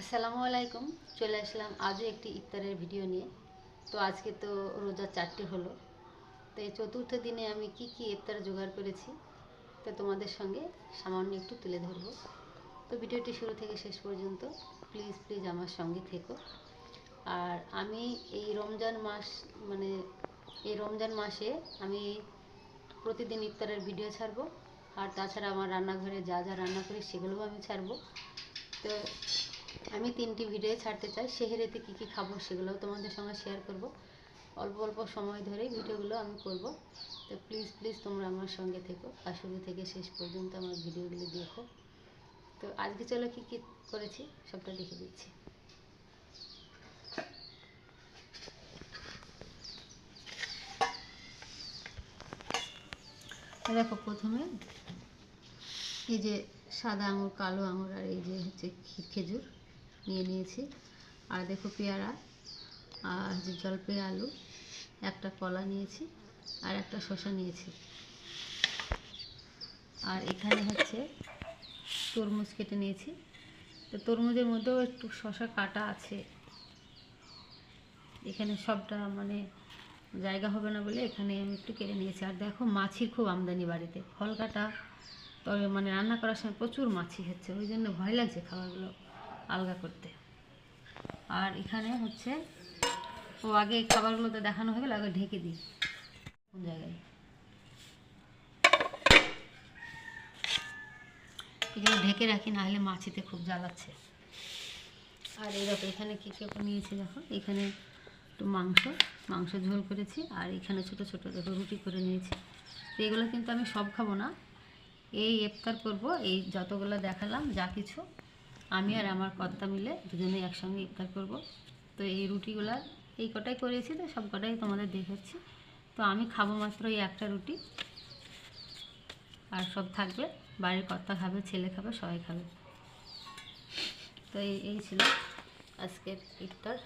আসসালামু আলাইকুম। চলে আসলাম আজও একটি ইফতারের ভিডিও নিয়ে। তো আজকে তো রোজা 4টি হলো। তো এই চতুর্থ দিনে আমি কি ইফতার জোগাড় করেছি তো তোমাদের সঙ্গে সামান্য একটু তুলে ধরবো। তো ভিডিওটি শুরু থেকে শেষ পর্যন্ত প্লিজ আমার সঙ্গে থেকো। আর আমি এই রমজান মাসে আমি প্রতিদিন ইফতারের ভিডিও ছাড়বো। আর তাছাড়া আমার রান্নাঘরে যা যা রান্না করি সেগুলোও আমি ছাড়বো। তো আমি 3টি ভিডিও ছাড়তে চাই। সেহরিতে কী খাবো সেগুলোও তোমাদের সঙ্গে শেয়ার করব। অল্প অল্প সময় ধরেই ভিডিওগুলো আমি করব। তো প্লিজ তোমরা আমার সঙ্গে থেকো আর শুরু থেকে শেষ পর্যন্ত আমার ভিডিওগুলো দেখো। তো আজকে চলো কী করেছি সবটা দেখে দিচ্ছি। দেখো, প্রথমে এই যে সাদা আঙুর, কালো আঙুর আর এই যে হচ্ছে খেজুর নিয়ে নিয়েছি। আর দেখো পেয়ারা আর যে জলপাই, আলু, একটা কলা নিয়েছি আর একটা শসা নিয়েছি। আর এখানে হচ্ছে তরমুজ কেটে নিয়েছি। তো তরমুজের মধ্যেও একটু শসা কাটা আছে। এখানে সবটা জায়গা হবে না বলে এখানে আমি একটু কেটে নিয়েছি। আর দেখো মাছির খুব আমদানি বাড়িতে, ফল কাটা তবে রান্না করার সময় প্রচুর মাছি হচ্ছে, ওই জন্য ভয় লাগছে খাবারগুলো আলগা করতে। আর এখানে হচ্ছে আগে খাবারগুলোতে দেখানো হয়ে গেল, আগে ঢেকে দিই কোন জায়গায়। এগুলো ঢেকে রাখি, না হলে মাছিতে খুব জ্বালাচ্ছে। আর এই দেখো এখানে কী নিয়েছি, দেখো এখানে একটু মাংস ঝোল করেছি। আর এখানে ছোট ছোট দেখো রুটি করে নিয়েছি। তো এগুলো কিন্তু আমি সব খাবো না, এই ইফতার করব। এই যতগুলো দেখালাম যা কিছু আমি আর আমার কর্তা মিলে দুজনেই একসঙ্গে ইফতার করব। তো এই রুটিগুলো এই কটাই করেছি, তো সব কটাই তোমাদের দেখাচ্ছি। তো আমি খাবো মাত্র এই একটা রুটি, আর সব থাকবে বাড়ির কর্তা খাবে, ছেলে খাবে, সবাই খাবে। তো এই ছিল আজকের ইফতার।